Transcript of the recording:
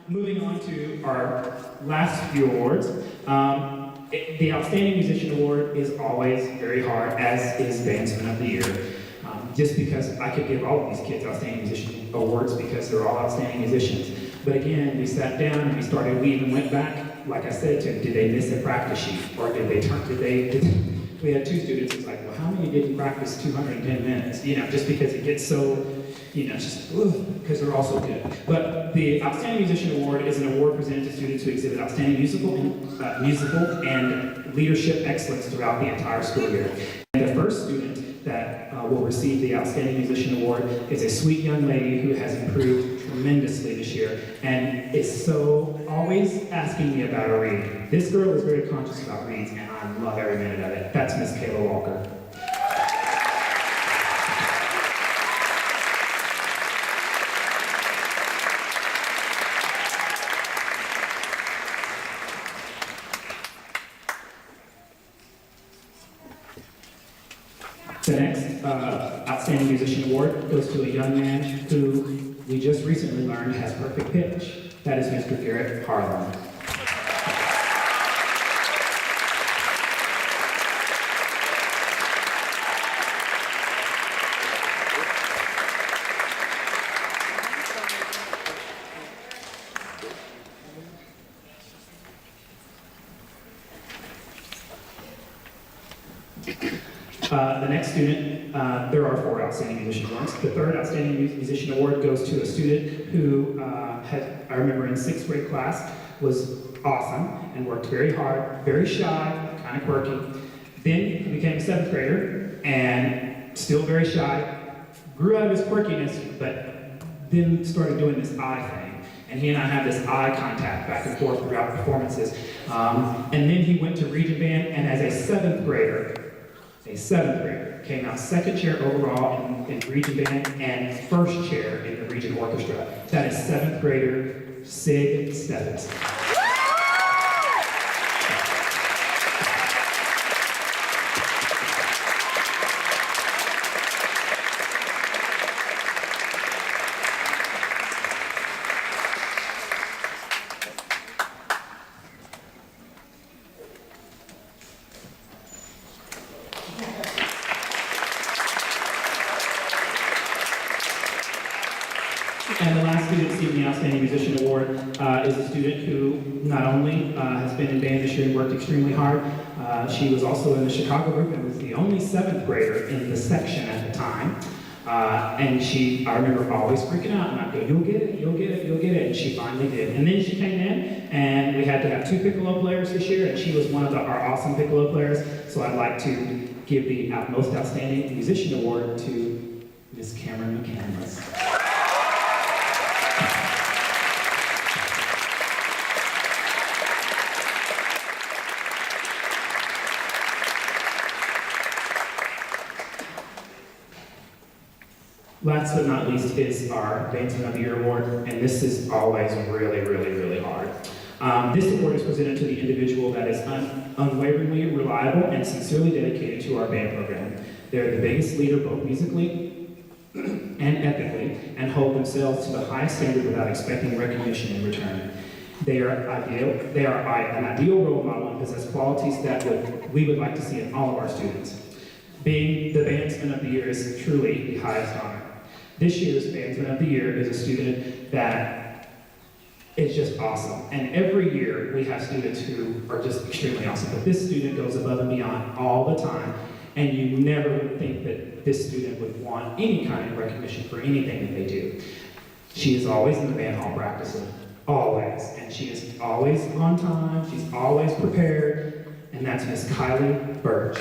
moving on to our last few awards. The Outstanding Musician Award is always very hard, as is Bandsman of the Year. Just because I could give all of these kids Outstanding Musician Awards because they're all outstanding musicians. But again, we sat down and we even went back, like I said to him, did they miss a practice sheet? Or we had two students, it's like, well, how many didn't practice 210 minutes? Just because it gets so, because they're all so good. But the Outstanding Musician Award is an award presented to students who exhibit outstanding musical and leadership excellence throughout the entire school year. And the first student that will receive the Outstanding Musician Award is a sweet young lady who has improved tremendously this year and is so always asking me about her reading. This girl is very conscious about reads, and I love every minute of it. That's Miss Kayla Walker. The next Outstanding Musician Award goes to a young man who we just recently learned has perfect pitch. That is Mr. Garrett Harlan. The next student, there are 4 Outstanding Musician Awards. The third Outstanding Musician Award goes to a student who I remember in 6th grade class, was awesome and worked very hard, very shy, kind of quirky. Then he became a 7th grader and still very shy, grew out of his quirkiness, but then started doing this eye thing. And he and I had this eye contact back and forth throughout performances. And then he went to Region Band, and as a 7th grader, came out 2nd chair overall in Region Band and 1st chair in the Region Orchestra. That is 7th grader Sig Stebbins. And the last student receiving the Outstanding Musician Award is a student who not only has been in band this year and worked extremely hard, she was also in the Chicago group and was the only 7th grader in the section at the time. And I remember always freaking out, and I'd go, you'll get it, you'll get it, you'll get it, and she finally did. And then she came in, and we had to have 2 piccolo players this year, and she was one of our awesome piccolo players, so I'd like to give the Most Outstanding Musician Award to Miss Cameron McCandless. Last but not least is our Bandsman of the Year Award, and this is always really, really, really hard. This award is presented to the individual that is unwaveringly reliable and sincerely dedicated to our band program. They're the biggest leader both musically and ethically, and hold themselves to the highest standard without expecting recognition in return. They are an ideal role model and possess qualities that we would like to see in all of our students. Being the Bandsman of the Year is truly the highest honor. This year's Bandsman of the Year is a student that is just awesome. And every year we have students who are just extremely awesome. But this student goes above and beyond all the time. And you never would think that this student would want any kind of recognition for anything that they do. She is always in the band hall practicing. Always. And she is always on time. She's always prepared. And that's Miss Kylie Birch.